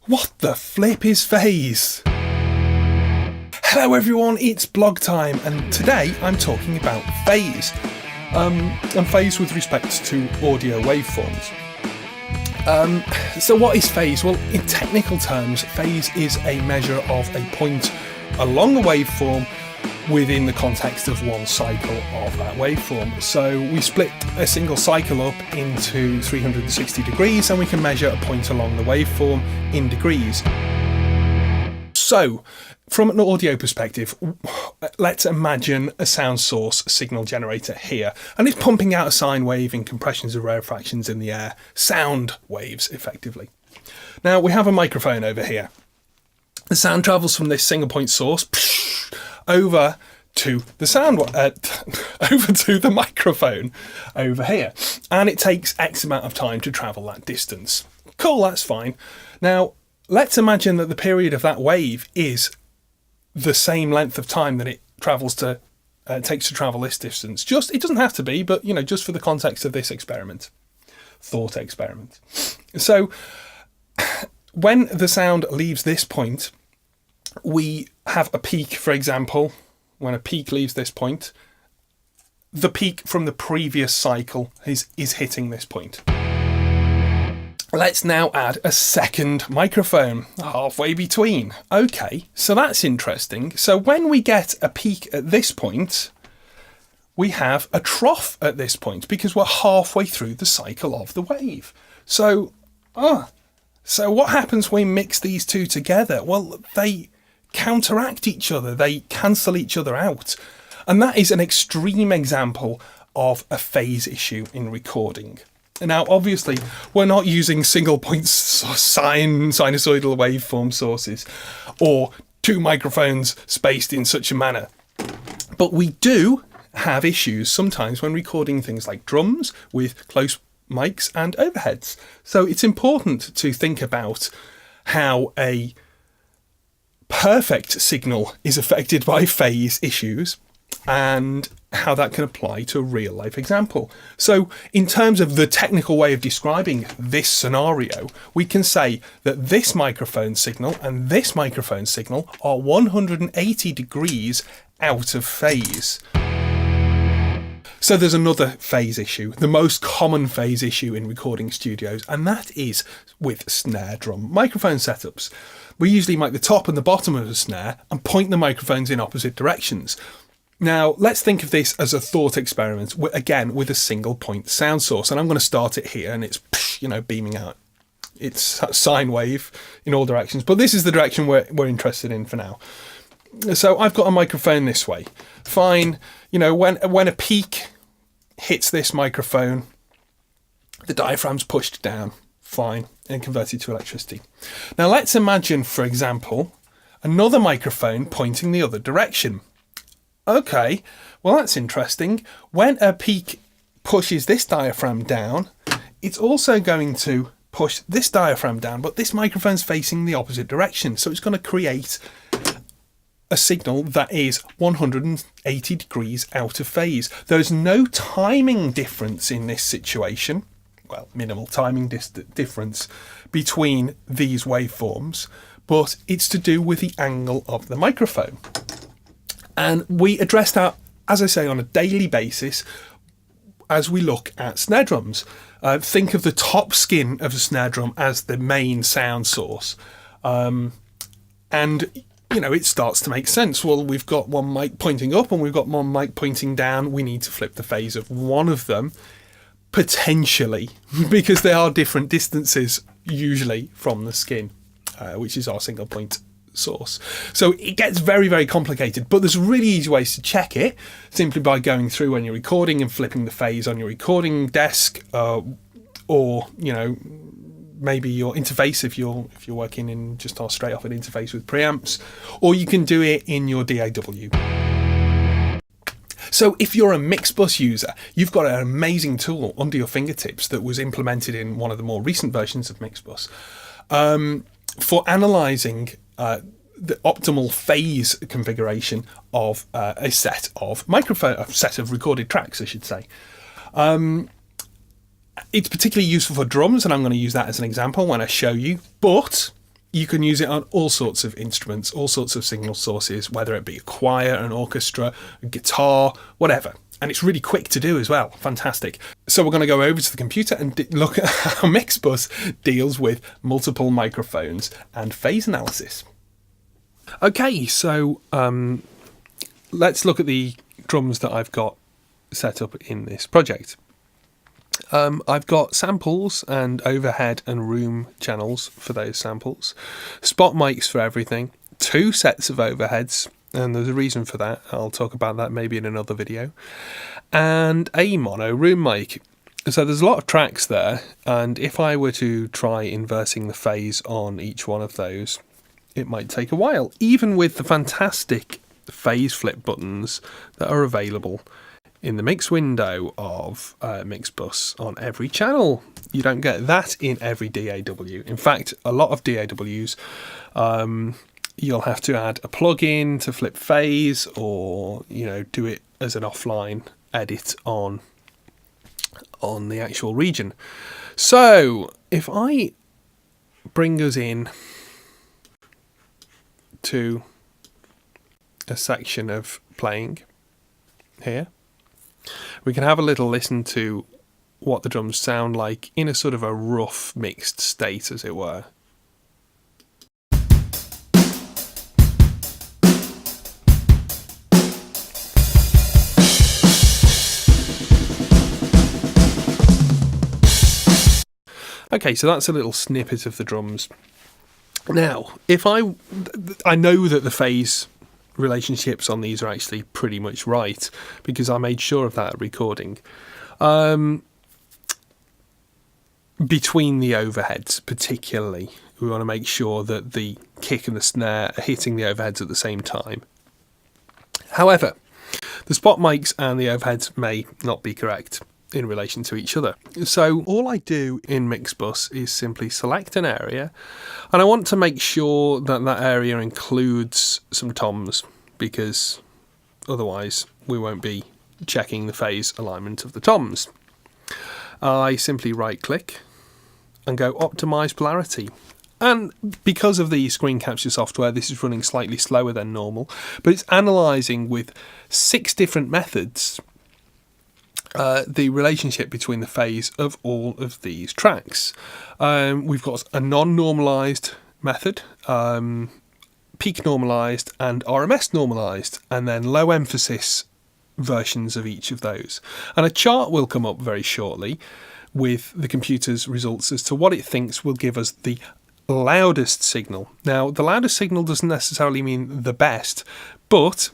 What the flip is phase? Hello everyone, it's blog time, and today I'm talking about phase. And phase with respect to audio waveforms. So what is phase? Well, in technical terms, phase is a measure of a point along the waveform within the context of one cycle of that waveform. So we split a single cycle up into 360 degrees and we can measure a point along the waveform in degrees. So from an audio perspective, let's imagine a sound source signal generator here, and it's pumping out a sine wave in compressions and rarefactions in the air, sound waves effectively. Now we have a microphone over here. The sound travels from this single point source over to the over to the microphone over here, and it takes X amount of time to travel that distance. Cool, that's fine. Now let's imagine that the period of that wave is the same length of time that it travels to takes to travel this distance. It doesn't have to be, but just for the context of this thought experiment. So when the sound leaves this point, we have a peak, for example. When a peak leaves this point, the peak from the previous cycle is hitting this point. Let's now add a second microphone halfway between. Okay, so that's interesting. So when we get a peak at this point, we have a trough at this point because we're halfway through the cycle of the wave. So what happens when we mix these two together? Well, they counteract each other. They cancel each other out. And that is an extreme example of a phase issue in recording. Now, obviously, we're not using single point sinusoidal waveform sources or two microphones spaced in such a manner. But we do have issues sometimes when recording things like drums with close mics and overheads. So it's important to think about how a perfect signal is affected by phase issues and how that can apply to a real life example. So in terms of the technical way of describing this scenario, we can say that this microphone signal and this microphone signal are 180 degrees out of phase. So there's another phase issue, the most common phase issue in recording studios, and that is with snare drum microphone setups. We usually mic the top and the bottom of the snare and point the microphones in opposite directions. Now, let's think of this as a thought experiment, again, with a single point sound source. And I'm going to start it here, and it's, beaming out. It's a sine wave in all directions. But this is the direction we're interested in for now. So I've got a microphone this way. Fine. When a peak hits this microphone, the diaphragm's pushed down. Fine. And converted to electricity. Now, let's imagine, for example, another microphone pointing the other direction. Okay, well that's interesting. When a peak pushes this diaphragm down, it's also going to push this diaphragm down, but this microphone's facing the opposite direction. So it's going to create a signal that is 180 degrees out of phase. There's no timing difference in this situation. Well, minimal timing difference between these waveforms, but it's to do with the angle of the microphone. And we address that, as I say, on a daily basis as we look at snare drums. Think of the top skin of the snare drum as the main sound source. It starts to make sense. Well, we've got one mic pointing up and we've got one mic pointing down. We need to flip the phase of one of them, potentially, because they are different distances usually from the skin, which is our single point source. So it gets very, very complicated, but there's really easy ways to check it simply by going through when you're recording and flipping the phase on your recording desk, or maybe your interface if you're working in just our straight off an interface with preamps, or you can do it in your DAW. So if you're a Mixbus user, you've got an amazing tool under your fingertips that was implemented in one of the more recent versions of Mixbus for analysing the optimal phase configuration of a set of recorded tracks, I should say. It's particularly useful for drums, and I'm going to use that as an example when I show you. But you can use it on all sorts of instruments, all sorts of signal sources, whether it be a choir, an orchestra, a guitar, whatever. And it's really quick to do as well. Fantastic. So we're going to go over to the computer and look at how Mixbus deals with multiple microphones and phase analysis. Okay, so let's look at the drums that I've got set up in this project. I've got samples and overhead and room channels for those samples, spot mics for everything, 2 sets of overheads, and there's a reason for that. I'll talk about that maybe in another video, and a mono room mic. So there's a lot of tracks there, and if I were to try inversing the phase on each one of those, it might take a while, even with the fantastic phase flip buttons that are available in the mix window of Mixbus on every channel. You don't get that in every DAW. In fact, a lot of DAWs, you'll have to add a plugin to flip phase, or do it as an offline edit on the actual region. So if I bring us in to a section of playing here, we can have a little listen to what the drums sound like in a sort of a rough mixed state, as it were. Okay, so that's a little snippet of the drums. Now, if I know that the phase relationships on these are actually pretty much right, because I made sure of that recording. Between the overheads particularly, we want to make sure that the kick and the snare are hitting the overheads at the same time. However, the spot mics and the overheads may not be correct in relation to each other. So all I do in Mixbus is simply select an area, and I want to make sure that that area includes some toms, because otherwise we won't be checking the phase alignment of the toms. I simply right click and go optimize polarity. And because of the screen capture software, this is running slightly slower than normal, but it's analysing with 6 different methods the relationship between the phase of all of these tracks. We've got a non-normalised method, peak normalised and RMS normalised, and then low emphasis versions of each of those. And a chart will come up very shortly with the computer's results as to what it thinks will give us the loudest signal. Now, the loudest signal doesn't necessarily mean the best, but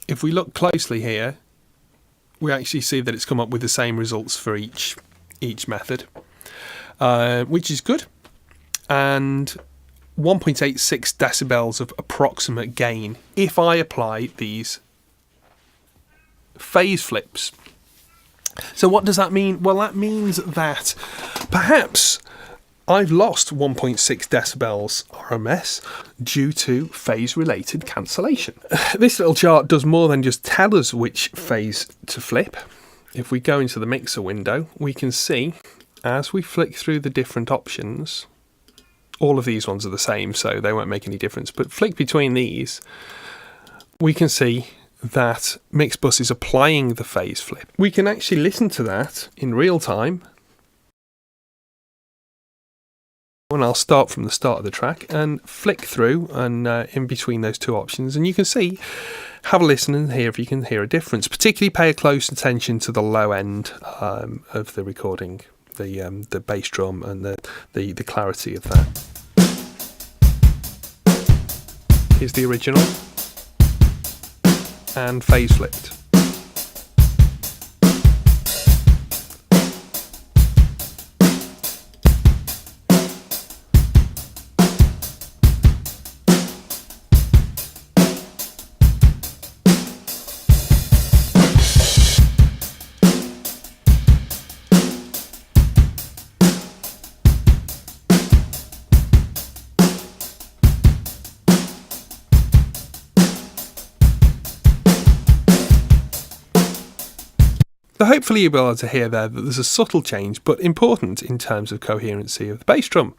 if we look closely here, we actually see that it's come up with the same results for each method, which is good. And 1.86 decibels of approximate gain if I apply these phase flips. So what does that mean? Well, that means that perhaps I've lost 1.6 decibels RMS due to phase-related cancellation. This little chart does more than just tell us which phase to flip. If we go into the mixer window, we can see, as we flick through the different options, all of these ones are the same, so they won't make any difference, but flick between these, we can see that Mixbus is applying the phase flip. We can actually listen to that in real time. And I'll start from the start of the track and flick through and in between those 2 options, and you can see, have a listen and hear if you can hear a difference. Particularly pay a close attention to the low end of the recording, the bass drum and the clarity of that. Here's the original and phase flipped. So hopefully you'll be able to hear there that there's a subtle change, but important in terms of coherency of the bass drum.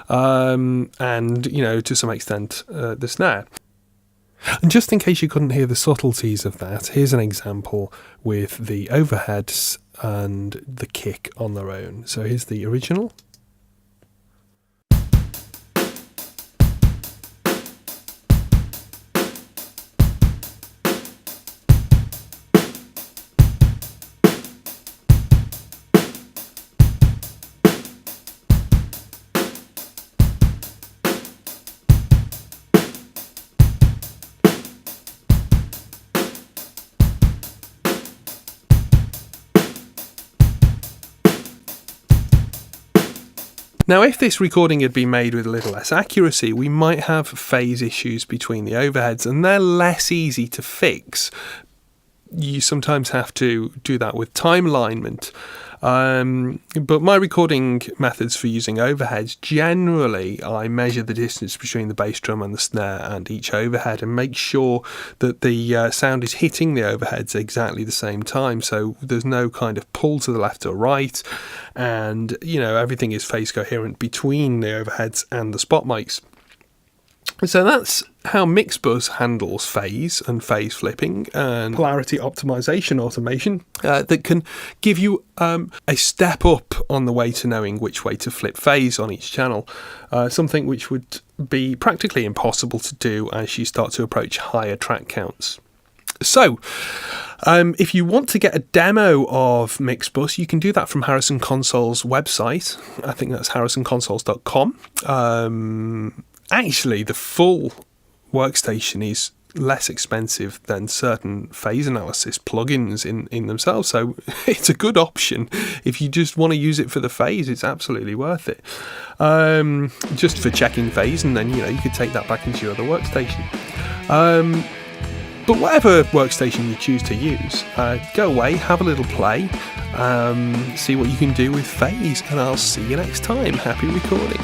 and, to some extent, the snare. And just in case you couldn't hear the subtleties of that, here's an example with the overheads and the kick on their own. So here's the original. Now, if this recording had been made with a little less accuracy, we might have phase issues between the overheads, and they're less easy to fix. You sometimes have to do that with time alignment. But my recording methods for using overheads, generally I measure the distance between the bass drum and the snare and each overhead and make sure that the sound is hitting the overheads exactly the same time, so there's no kind of pull to the left or right, and everything is phase coherent between the overheads and the spot mics. So that's how Mixbus handles phase and phase flipping and polarity optimization automation that can give you a step up on the way to knowing which way to flip phase on each channel, something which would be practically impossible to do as you start to approach higher track counts. So, if you want to get a demo of Mixbus, you can do that from Harrison Console's website. I think that's harrisonconsoles.com. Actually, the full workstation is less expensive than certain phase analysis plugins in themselves, so it's a good option. If you just want to use it for the phase, it's absolutely worth it. Just for checking phase, and then you could take that back into your other workstation. But whatever workstation you choose to use, go away, have a little play, see what you can do with phase, and I'll see you next time. Happy recording.